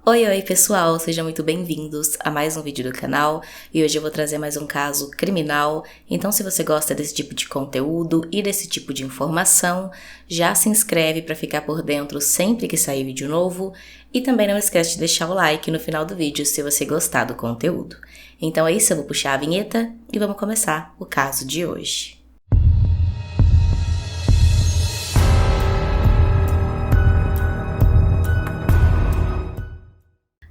Oi pessoal, sejam muito bem-vindos a mais um vídeo do canal e hoje eu vou trazer mais um caso criminal. Então se você gosta desse tipo de conteúdo e desse tipo de informação, já se inscreve para ficar por dentro sempre que sair vídeo novo e também não esquece de deixar o like no final do vídeo se você gostar do conteúdo. Então é isso, eu vou puxar a vinheta e vamos começar o caso de hoje.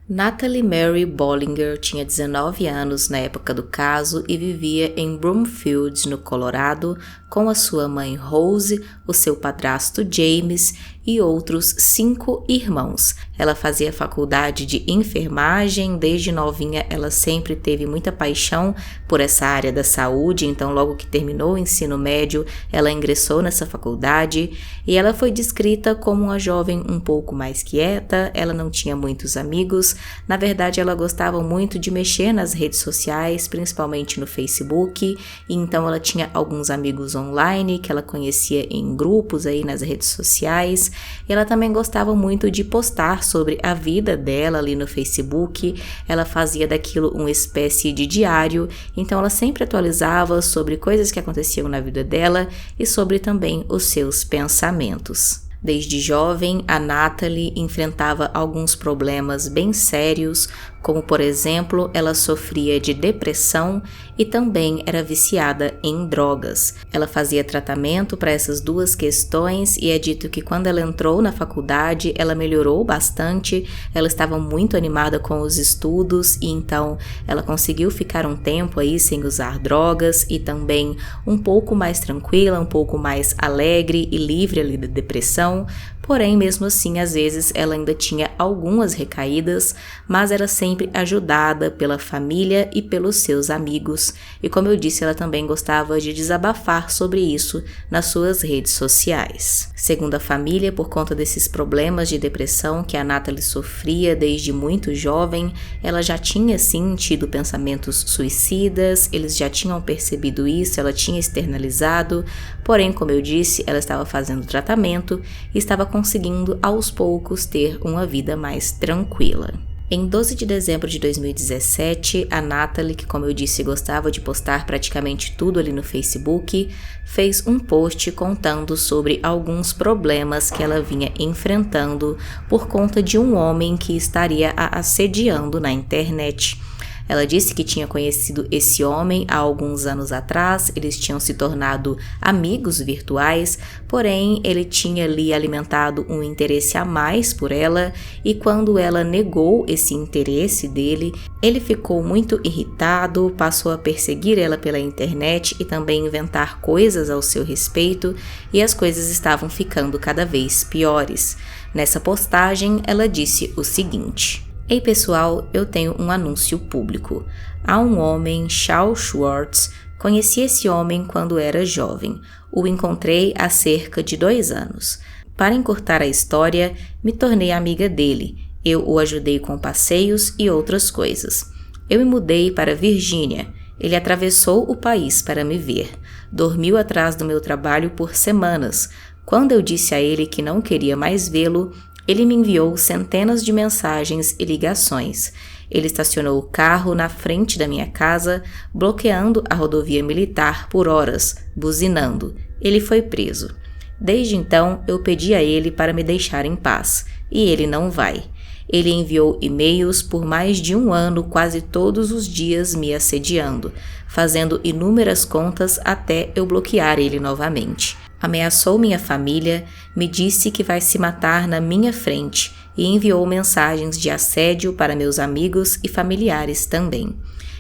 Natalie Mary Bollinger tinha 19 anos na época do caso e vivia em Broomfield, no Colorado, com a sua mãe Rose, o seu padrasto James e outros 5 irmãos. Ela fazia faculdade de enfermagem, desde novinha ela sempre teve muita paixão por essa área da saúde, então logo que terminou o ensino médio, ela ingressou nessa faculdade e ela foi descrita como uma jovem um pouco mais quieta, ela não tinha muitos amigos, na verdade ela gostava muito de mexer nas redes sociais, principalmente no Facebook, e então ela tinha alguns amigos online que ela conhecia em grupos aí nas redes sociais. E ela também gostava muito de postar sobre a vida dela ali no Facebook, ela fazia daquilo uma espécie de diário, então ela sempre atualizava sobre coisas que aconteciam na vida dela e sobre também os seus pensamentos. Desde jovem, a Natalie enfrentava alguns problemas bem sérios, como por exemplo, ela sofria de depressão e também era viciada em drogas. Ela fazia tratamento para essas duas questões e é dito que quando ela entrou na faculdade, ela melhorou bastante, ela estava muito animada com os estudos e então ela conseguiu ficar um tempo aí sem usar drogas e também um pouco mais tranquila, um pouco mais alegre e livre ali da depressão. Porém, mesmo assim, às vezes ela ainda tinha algumas recaídas, mas era sempre ajudada pela família e pelos seus amigos. E como eu disse, ela também gostava de desabafar sobre isso nas suas redes sociais. Segundo a família, por conta desses problemas de depressão que a Natalie sofria desde muito jovem, ela já tinha sim tido pensamentos suicidas, eles já tinham percebido isso, ela tinha externalizado, porém, como eu disse, ela estava fazendo tratamento e estava conseguindo aos poucos ter uma vida mais tranquila. Em 12 de dezembro de 2017, a Natalie, que como eu disse gostava de postar praticamente tudo ali no Facebook, fez um post contando sobre alguns problemas que ela vinha enfrentando por conta de um homem que estaria a assediando na internet. Ela disse que tinha conhecido esse homem há alguns anos atrás, eles tinham se tornado amigos virtuais, porém ele tinha ali alimentado um interesse a mais por ela e quando ela negou esse interesse dele, ele ficou muito irritado, passou a perseguir ela pela internet e também inventar coisas ao seu respeito e as coisas estavam ficando cada vez piores. Nessa postagem, ela disse o seguinte: Ei pessoal, eu tenho um anúncio público. Há um homem, Shaw Schwartz, conheci esse homem quando era jovem. O encontrei há cerca de 2 anos. Para encurtar a história, me tornei amiga dele. Eu o ajudei com passeios e outras coisas. Eu me mudei para Virgínia. Ele atravessou o país para me ver. Dormiu atrás do meu trabalho por semanas. Quando eu disse a ele que não queria mais vê-lo, ele me enviou centenas de mensagens e ligações. Ele estacionou o carro na frente da minha casa, bloqueando a rodovia militar por horas, buzinando. Ele foi preso. Desde então, eu pedi a ele para me deixar em paz, e ele não vai. Ele enviou e-mails por mais de 1 ano, quase todos os dias me assediando, fazendo inúmeras contas até eu bloquear ele novamente. Ameaçou minha família, me disse que vai se matar na minha frente e enviou mensagens de assédio para meus amigos e familiares também.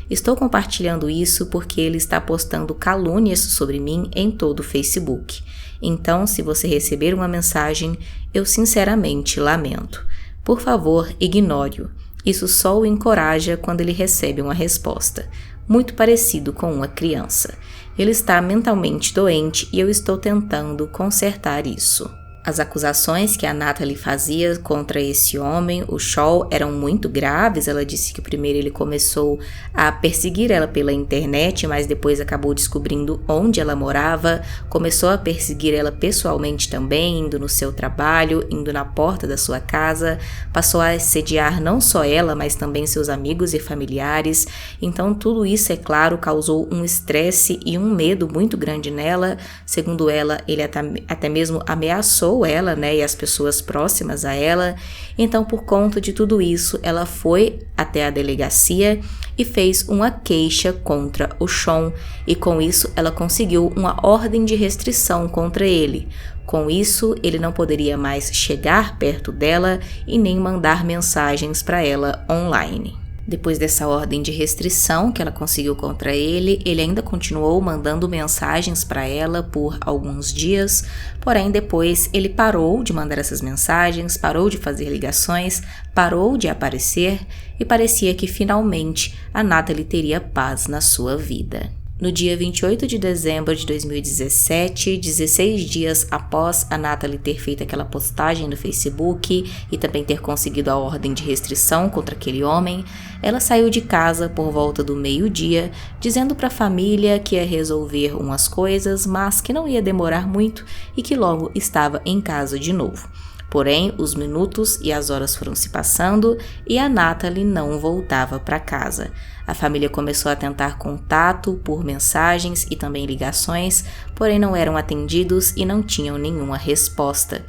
Estou compartilhando isso porque ele está postando calúnias sobre mim em todo o Facebook. Então, se você receber uma mensagem, eu sinceramente lamento. Por favor, ignore-o. Isso só o encoraja quando ele recebe uma resposta. Muito parecido com uma criança. Ele está mentalmente doente e eu estou tentando consertar isso. As acusações que a Natalie fazia contra esse homem, o Shaw, eram muito graves. Ela disse que primeiro ele começou a perseguir ela pela internet, mas depois acabou descobrindo onde ela morava, começou a perseguir ela pessoalmente também, indo no seu trabalho, indo na porta da sua casa, passou a assediar não só ela, mas também seus amigos e familiares. Então tudo isso, é claro, causou um estresse e um medo muito grande nela. Segundo ela, ele até mesmo ameaçou ela, e as pessoas próximas a ela. Então, por conta de tudo isso, ela foi até a delegacia e fez uma queixa contra o Shawn, e com isso ela conseguiu uma ordem de restrição contra ele. Com isso, ele não poderia mais chegar perto dela e nem mandar mensagens para ela online. Depois dessa ordem de restrição que ela conseguiu contra ele, ele ainda continuou mandando mensagens para ela por alguns dias, porém depois ele parou de mandar essas mensagens, parou de fazer ligações, parou de aparecer e parecia que finalmente a Natalie teria paz na sua vida. No dia 28 de dezembro de 2017, 16 dias após a Natalie ter feito aquela postagem no Facebook e também ter conseguido a ordem de restrição contra aquele homem, ela saiu de casa por volta do meio-dia, dizendo para a família que ia resolver umas coisas, mas que não ia demorar muito e que logo estava em casa de novo. Porém, os minutos e as horas foram se passando e a Natalie não voltava para casa. A família começou a tentar contato por mensagens e também ligações, porém não eram atendidos e não tinham nenhuma resposta.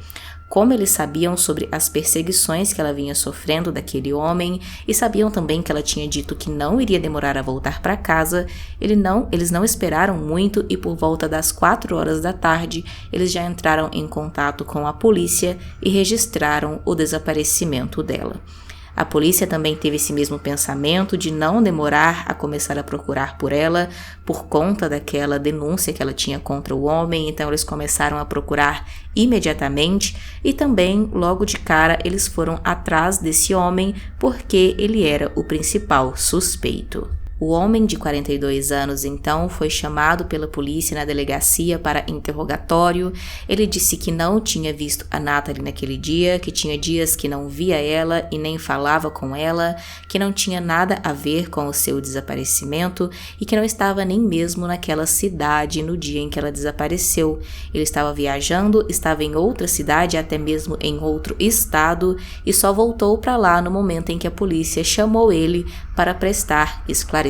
Como eles sabiam sobre as perseguições que ela vinha sofrendo daquele homem e sabiam também que ela tinha dito que não iria demorar a voltar para casa, eles não esperaram muito e por volta das 4 horas da tarde eles já entraram em contato com a polícia e registraram o desaparecimento dela. A polícia também teve esse mesmo pensamento de não demorar a começar a procurar por ela por conta daquela denúncia que ela tinha contra o homem, então eles começaram a procurar imediatamente e também logo de cara eles foram atrás desse homem porque ele era o principal suspeito. O homem de 42 anos, então, foi chamado pela polícia na delegacia para interrogatório. Ele disse que não tinha visto a Natalie naquele dia, que tinha dias que não via ela e nem falava com ela, que não tinha nada a ver com o seu desaparecimento e que não estava nem mesmo naquela cidade no dia em que ela desapareceu. Ele estava viajando, estava em outra cidade, até mesmo em outro estado, e só voltou para lá no momento em que a polícia chamou ele para prestar esclarecimentos.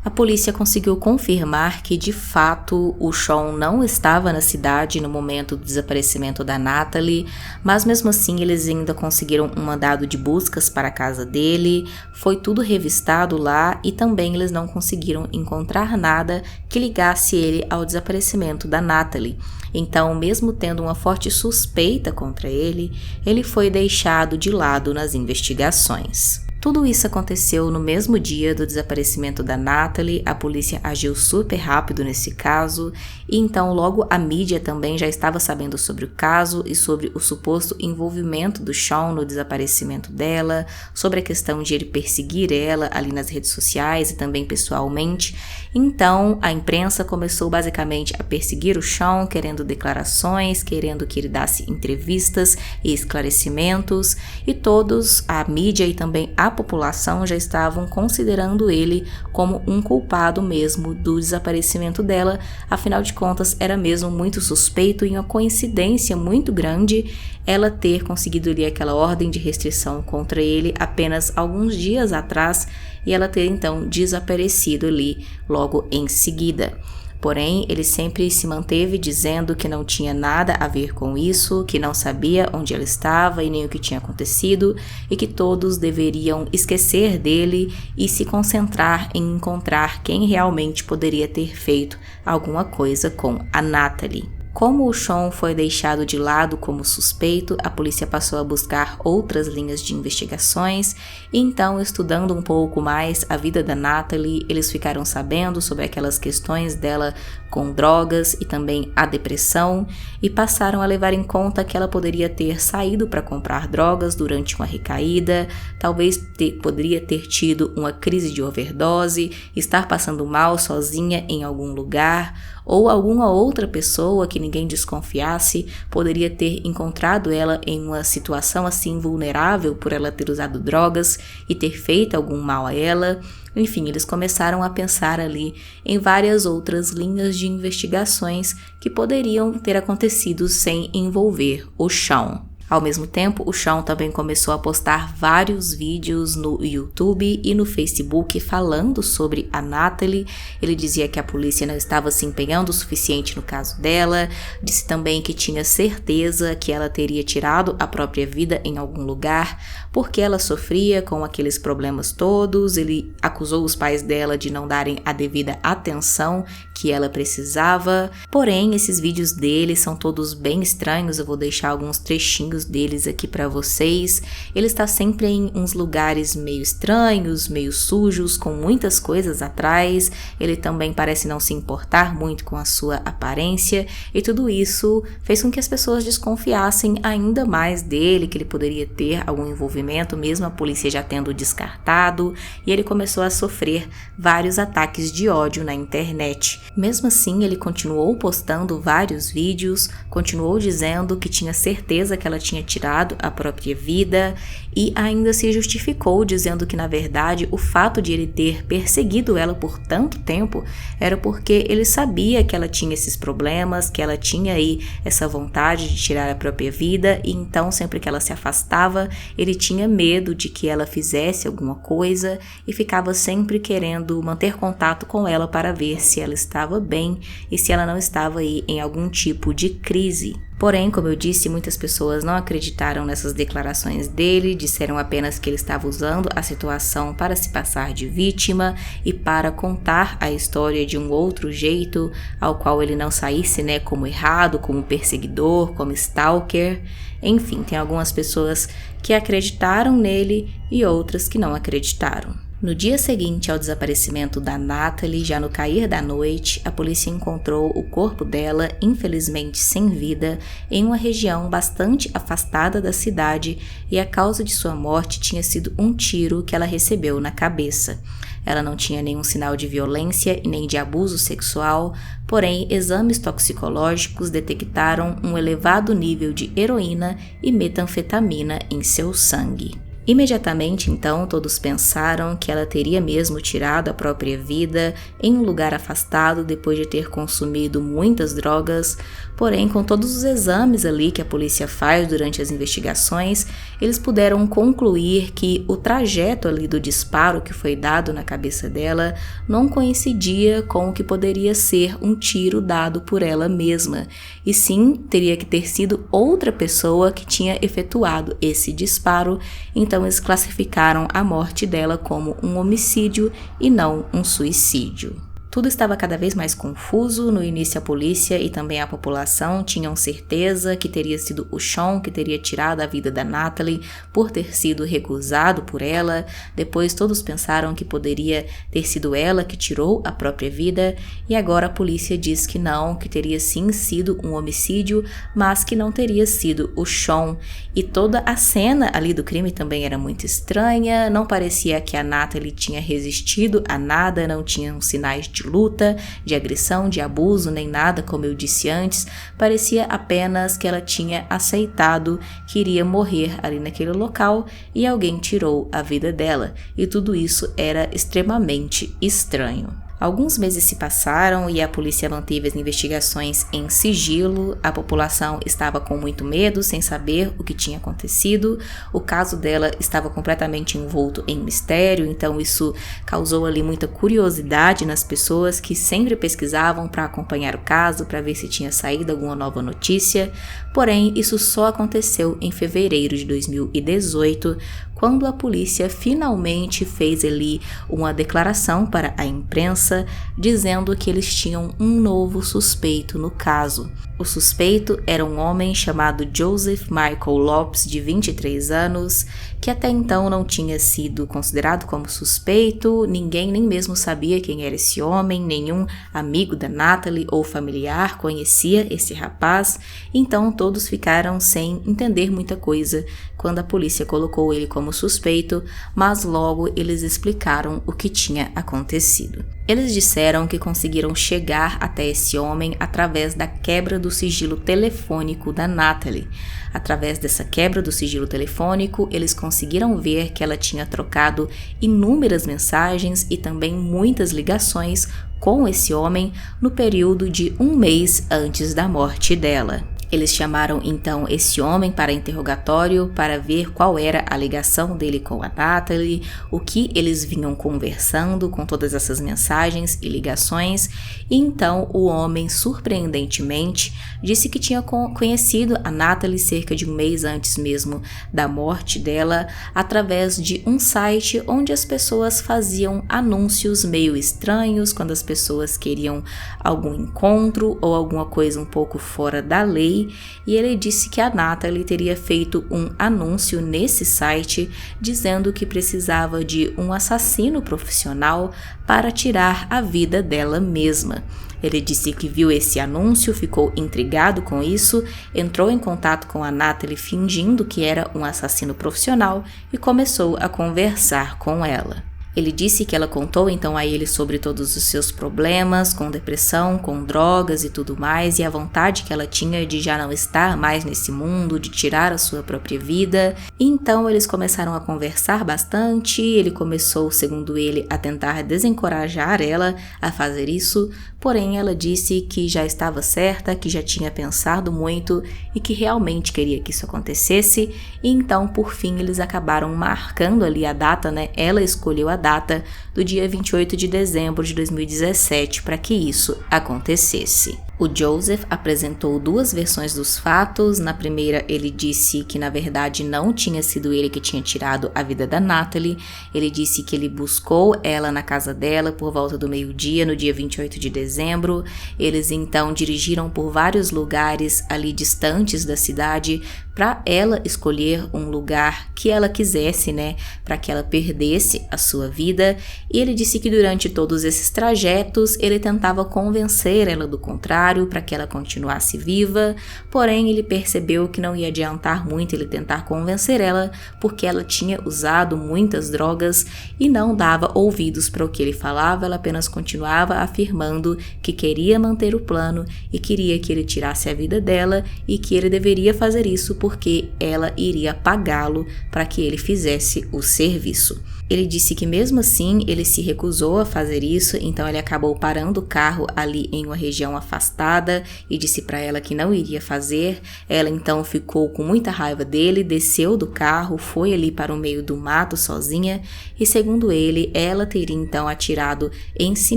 A polícia conseguiu confirmar que, de fato, o Shawn não estava na cidade no momento do desaparecimento da Natalie, mas mesmo assim eles ainda conseguiram um mandado de buscas para a casa dele, foi tudo revistado lá e também eles não conseguiram encontrar nada que ligasse ele ao desaparecimento da Natalie. Então, mesmo tendo uma forte suspeita contra ele, ele foi deixado de lado nas investigações. Tudo isso aconteceu no mesmo dia do desaparecimento da Natalie, a polícia agiu super rápido nesse caso e então logo a mídia também já estava sabendo sobre o caso e sobre o suposto envolvimento do Shawn no desaparecimento dela, sobre a questão de ele perseguir ela ali nas redes sociais e também pessoalmente. Então a imprensa começou basicamente a perseguir o Shawn, querendo declarações, querendo que ele desse entrevistas e esclarecimentos e todos, a mídia e também a população já estavam considerando ele como um culpado mesmo do desaparecimento dela, afinal de contas era mesmo muito suspeito e uma coincidência muito grande ela ter conseguido ali aquela ordem de restrição contra ele apenas alguns dias atrás e ela ter então desaparecido ali logo em seguida. Porém, ele sempre se manteve dizendo que não tinha nada a ver com isso, que não sabia onde ela estava e nem o que tinha acontecido e que todos deveriam esquecer dele e se concentrar em encontrar quem realmente poderia ter feito alguma coisa com a Natalie. Como o Shawn foi deixado de lado como suspeito, a polícia passou a buscar outras linhas de investigações e então, estudando um pouco mais a vida da Natalie, eles ficaram sabendo sobre aquelas questões dela com drogas e também a depressão e passaram a levar em conta que ela poderia ter saído para comprar drogas durante uma recaída, talvez poderia ter tido uma crise de overdose, estar passando mal sozinha em algum lugar ou alguma outra pessoa que que ninguém desconfiasse, poderia ter encontrado ela em uma situação assim vulnerável por ela ter usado drogas e ter feito algum mal a ela. Enfim, eles começaram a pensar ali em várias outras linhas de investigações que poderiam ter acontecido sem envolver o Sean. Ao mesmo tempo, o Sean também começou a postar vários vídeos no YouTube e no Facebook falando sobre a Natalie. Ele dizia que a polícia não estava se empenhando o suficiente no caso dela, disse também que tinha certeza que ela teria tirado a própria vida em algum lugar, porque ela sofria com aqueles problemas todos. Ele acusou os pais dela de não darem a devida atenção que ela precisava. Porém, esses vídeos dele são todos bem estranhos, eu vou deixar alguns trechinhos deles aqui para vocês. Ele está sempre em uns lugares meio estranhos, meio sujos, com muitas coisas atrás. Ele também parece não se importar muito com a sua aparência, e tudo isso fez com que as pessoas desconfiassem ainda mais dele, que ele poderia ter algum envolvimento, mesmo a polícia já tendo descartado, e ele começou a sofrer vários ataques de ódio na internet. Mesmo assim, ele continuou postando vários vídeos, continuou dizendo que tinha certeza que ela tinha tirado a própria vida e ainda se justificou dizendo que, na verdade, o fato de ele ter perseguido ela por tanto tempo era porque ele sabia que ela tinha esses problemas, que ela tinha aí essa vontade de tirar a própria vida, e então sempre que ela se afastava, ele tinha medo de que ela fizesse alguma coisa e ficava sempre querendo manter contato com ela para ver se ela estava bem e se ela não estava aí em algum tipo de crise. Porém, como eu disse, muitas pessoas não acreditaram nessas declarações dele, disseram apenas que ele estava usando a situação para se passar de vítima e para contar a história de um outro jeito, ao qual ele não saísse, como errado, como perseguidor, como stalker. Enfim, tem algumas pessoas que acreditaram nele e outras que não acreditaram. No dia seguinte ao desaparecimento da Natalie, já no cair da noite, a polícia encontrou o corpo dela, infelizmente sem vida, em uma região bastante afastada da cidade, e a causa de sua morte tinha sido um tiro que ela recebeu na cabeça. Ela não tinha nenhum sinal de violência e nem de abuso sexual, porém exames toxicológicos detectaram um elevado nível de heroína e metanfetamina em seu sangue. Imediatamente, então, todos pensaram que ela teria mesmo tirado a própria vida em um lugar afastado depois de ter consumido muitas drogas. Porém, com todos os exames ali que a polícia faz durante as investigações, eles puderam concluir que o trajeto ali do disparo que foi dado na cabeça dela não coincidia com o que poderia ser um tiro dado por ela mesma, e sim teria que ter sido outra pessoa que tinha efetuado esse disparo. Então eles classificaram a morte dela como um homicídio e não um suicídio. Tudo estava cada vez mais confuso. No início, a polícia e também a população tinham certeza que teria sido o Sean que teria tirado a vida da Natalie por ter sido recusado por ela. Depois, todos pensaram que poderia ter sido ela que tirou a própria vida. E agora a polícia diz que não, que teria sim sido um homicídio, mas que não teria sido o Sean. E toda a cena ali do crime também era muito estranha. Não parecia que a Natalie tinha resistido a nada, não tinham sinais de luta, de agressão, de abuso, nem nada, como eu disse antes. Parecia apenas que ela tinha aceitado que iria morrer ali naquele local e alguém tirou a vida dela, e tudo isso era extremamente estranho. Alguns meses se passaram e a polícia manteve as investigações em sigilo. A população estava com muito medo, sem saber o que tinha acontecido. O caso dela estava completamente envolto em mistério, então isso causou ali muita curiosidade nas pessoas que sempre pesquisavam para acompanhar o caso, para ver se tinha saído alguma nova notícia. Porém, isso só aconteceu em fevereiro de 2018, quando a polícia finalmente fez ali uma declaração para a imprensa, dizendo que eles tinham um novo suspeito no caso. O suspeito era um homem chamado Joseph Michael Lopes, de 23 anos, que até então não tinha sido considerado como suspeito. Ninguém nem mesmo sabia quem era esse homem, nenhum amigo da Natalie ou familiar conhecia esse rapaz, então todos ficaram sem entender muita coisa quando a polícia colocou ele como como suspeito, mas logo eles explicaram o que tinha acontecido. Eles disseram que conseguiram chegar até esse homem através da quebra do sigilo telefônico da Natalie. Através dessa quebra do sigilo telefônico, eles conseguiram ver que ela tinha trocado inúmeras mensagens e também muitas ligações com esse homem no período de 1 mês antes da morte dela. Eles chamaram então esse homem para interrogatório para ver qual era a ligação dele com a Natalie, o que eles vinham conversando com todas essas mensagens e ligações, e então o homem, surpreendentemente, disse que tinha conhecido a Natalie cerca de 1 mês antes mesmo da morte dela, através de um site onde as pessoas faziam anúncios meio estranhos quando as pessoas queriam algum encontro ou alguma coisa um pouco fora da lei. E ele disse que a Natalie teria feito um anúncio nesse site dizendo que precisava de um assassino profissional para tirar a vida dela mesma. Ele disse que viu esse anúncio, ficou intrigado com isso, entrou em contato com a Natalie fingindo que era um assassino profissional e começou a conversar com ela. Ele disse que ela contou então a ele sobre todos os seus problemas, com depressão, com drogas e tudo mais, e a vontade que ela tinha de já não estar mais nesse mundo, de tirar a sua própria vida. E então eles começaram a conversar bastante, ele começou, segundo ele, a tentar desencorajar ela a fazer isso, porém ela disse que já estava certa, que já tinha pensado muito e que realmente queria que isso acontecesse, e então por fim eles acabaram marcando ali a data, né? Ela escolheu a data do dia 28 de dezembro de 2017 para que isso acontecesse. O Joseph apresentou 2 versões dos fatos. Na primeira, ele disse que na verdade não tinha sido ele que tinha tirado a vida da Natalie. Ele disse que ele buscou ela na casa dela por volta do meio-dia, no dia 28 de dezembro. Eles então dirigiram por vários lugares ali distantes da cidade para ela escolher um lugar que ela quisesse, né, para que ela perdesse a sua vida. E ele disse que durante todos esses trajetos ele tentava convencer ela do contrário, para que ela continuasse viva, porém ele percebeu que não ia adiantar muito ele tentar convencer ela, porque ela tinha usado muitas drogas e não dava ouvidos para o que ele falava. Ela apenas continuava afirmando que queria manter o plano e queria que ele tirasse a vida dela e que ele deveria fazer isso porque ela iria pagá-lo para que ele fizesse o serviço. Ele disse que mesmo assim ele se recusou a fazer isso, então ele acabou parando o carro ali em uma região afastada e disse para ela que não iria fazer. Ela então ficou com muita raiva dele, desceu do carro, foi ali para o meio do mato sozinha e, segundo ele, ela teria então atirado em si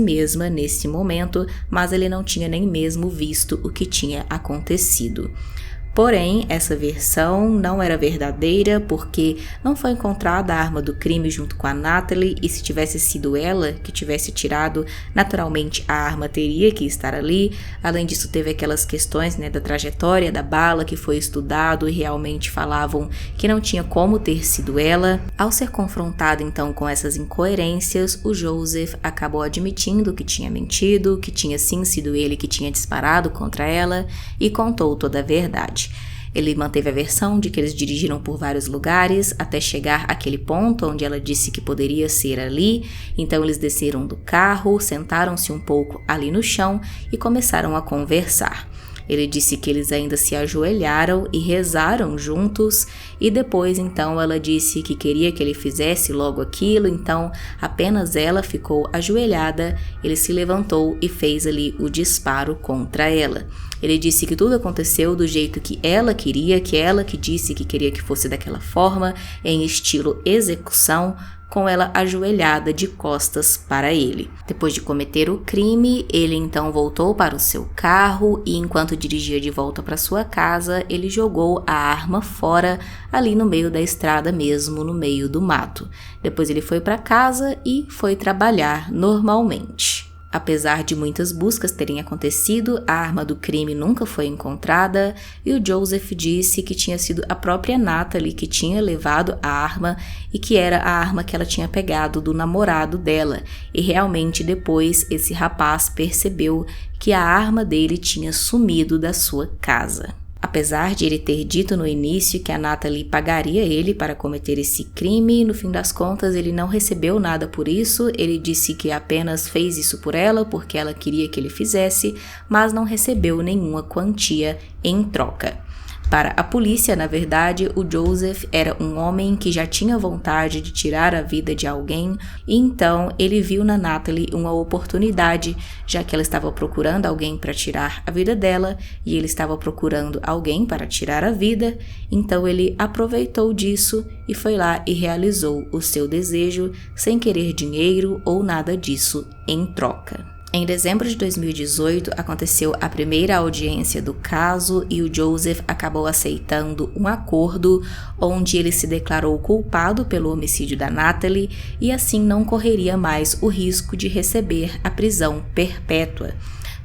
mesma nesse momento, mas ele não tinha nem mesmo visto o que tinha acontecido. Porém, essa versão não era verdadeira porque não foi encontrada a arma do crime junto com a Natalie, e se tivesse sido ela que tivesse tirado, naturalmente a arma teria que estar ali. Além disso, teve aquelas questões, né, da trajetória da bala que foi estudado e realmente falavam que não tinha como ter sido ela. Ao ser confrontado então com essas incoerências, o Joseph acabou admitindo que tinha mentido, que tinha sim sido ele que tinha disparado contra ela e contou toda a verdade. Ele manteve a versão de que eles dirigiram por vários lugares até chegar àquele ponto onde ela disse que poderia ser ali. Então eles desceram do carro, sentaram-se um pouco ali no chão e começaram a conversar. Ele disse que eles ainda se ajoelharam e rezaram juntos, e depois então ela disse que queria que ele fizesse logo aquilo, então apenas ela ficou ajoelhada, ele se levantou e fez ali o disparo contra ela. Ele disse que tudo aconteceu do jeito que ela queria, que ela que disse que queria que fosse daquela forma, em estilo execução, com ela ajoelhada de costas para ele. Depois de cometer o crime, ele então voltou para o seu carro e, enquanto dirigia de volta para sua casa, ele jogou a arma fora, ali no meio da estrada mesmo, no meio do mato. Depois ele foi para casa e foi trabalhar normalmente. Apesar de muitas buscas terem acontecido, a arma do crime nunca foi encontrada e o Joseph disse que tinha sido a própria Natalie que tinha levado a arma e que era a arma que ela tinha pegado do namorado dela. E realmente depois esse rapaz percebeu que a arma dele tinha sumido da sua casa. Apesar de ele ter dito no início que a Natalie pagaria ele para cometer esse crime, no fim das contas ele não recebeu nada por isso. Ele disse que apenas fez isso por ela porque ela queria que ele fizesse, mas não recebeu nenhuma quantia em troca. Para a polícia, na verdade, o Joseph era um homem que já tinha vontade de tirar a vida de alguém, e então ele viu na Natalie uma oportunidade, já que ela estava procurando alguém para tirar a vida dela e ele estava procurando alguém para tirar a vida, então ele aproveitou disso e foi lá e realizou o seu desejo sem querer dinheiro ou nada disso em troca. Em dezembro de 2018, aconteceu a primeira audiência do caso e o Joseph acabou aceitando um acordo onde ele se declarou culpado pelo homicídio da Natalie e assim não correria mais o risco de receber a prisão perpétua.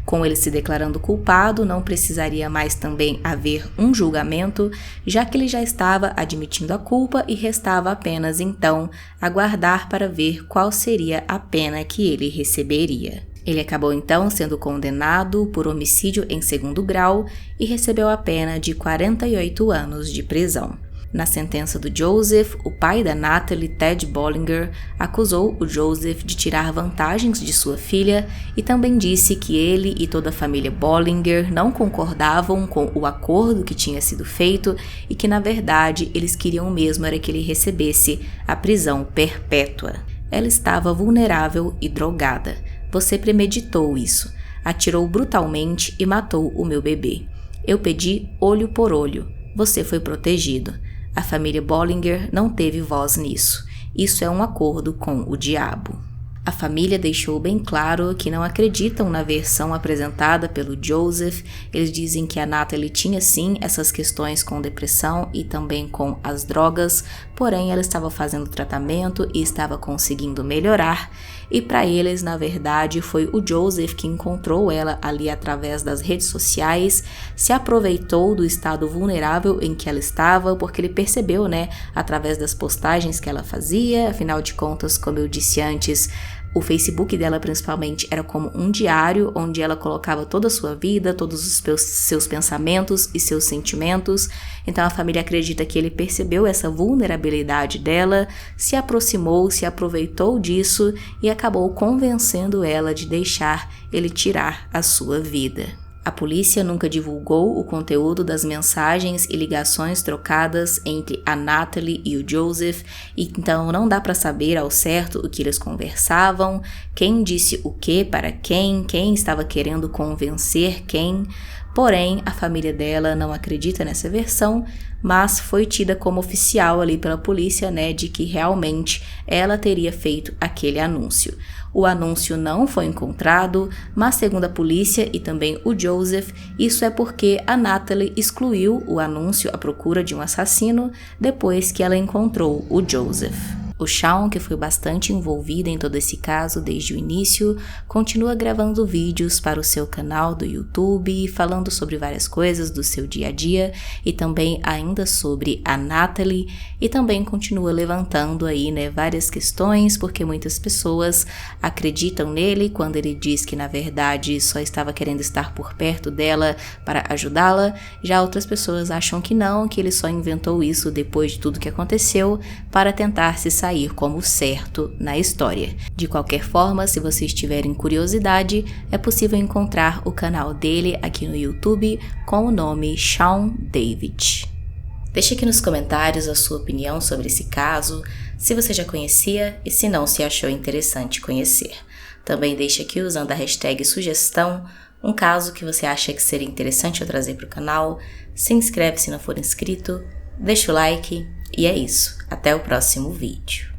Com ele se declarando culpado, não precisaria mais também haver um julgamento, já que ele já estava admitindo a culpa e restava apenas então aguardar para ver qual seria a pena que ele receberia. Ele acabou então sendo condenado por homicídio em segundo grau e recebeu a pena de 48 anos de prisão. Na sentença do Joseph, o pai da Natalie, Ted Bollinger, acusou o Joseph de tirar vantagens de sua filha e também disse que ele e toda a família Bollinger não concordavam com o acordo que tinha sido feito e que, na verdade, eles queriam mesmo era que ele recebesse a prisão perpétua. Ela estava vulnerável e drogada. Você premeditou isso. Atirou brutalmente e matou o meu bebê. Eu pedi olho por olho. Você foi protegido. A família Bollinger não teve voz nisso. Isso é um acordo com o diabo. A família deixou bem claro que não acreditam na versão apresentada pelo Joseph. Eles dizem que a Natalie tinha sim essas questões com depressão e também com as drogas, porém ela estava fazendo tratamento e estava conseguindo melhorar. E para eles, na verdade, foi o Joseph que encontrou ela ali através das redes sociais, se aproveitou do estado vulnerável em que ela estava, porque ele percebeu, através das postagens que ela fazia. Afinal de contas, como eu disse antes, o Facebook dela principalmente era como um diário onde ela colocava toda a sua vida, todos os seus pensamentos e seus sentimentos. Então a família acredita que ele percebeu essa vulnerabilidade dela, se aproximou, se aproveitou disso e acabou convencendo ela de deixar ele tirar a sua vida. A polícia nunca divulgou o conteúdo das mensagens e ligações trocadas entre a Natalie e o Joseph, então não dá para saber ao certo o que eles conversavam, quem disse o que para quem estava querendo convencer quem. Porém, a família dela não acredita nessa versão, mas foi tida como oficial ali pela polícia, de que realmente ela teria feito aquele anúncio. O anúncio não foi encontrado, mas segundo a polícia e também o Joseph, isso é porque a Natalie excluiu o anúncio à procura de um assassino depois que ela encontrou o Joseph. O Sean, que foi bastante envolvido em todo esse caso desde o início, continua gravando vídeos para o seu canal do YouTube, falando sobre várias coisas do seu dia a dia e também ainda sobre a Natalie, e também continua levantando aí, várias questões, porque muitas pessoas acreditam nele quando ele diz que na verdade só estava querendo estar por perto dela para ajudá-la. Já outras pessoas acham que não, que ele só inventou isso depois de tudo que aconteceu para tentar se sair como certo na história. De qualquer forma, se vocês tiverem curiosidade, é possível encontrar o canal dele aqui no YouTube com o nome Sean David. Deixe aqui nos comentários a sua opinião sobre esse caso, se você já conhecia e se não, se achou interessante conhecer. Também deixe aqui, usando a hashtag sugestão, um caso que você acha que seria interessante eu trazer para o canal. Se inscreve se não for inscrito, deixa o like. E é isso, até o próximo vídeo.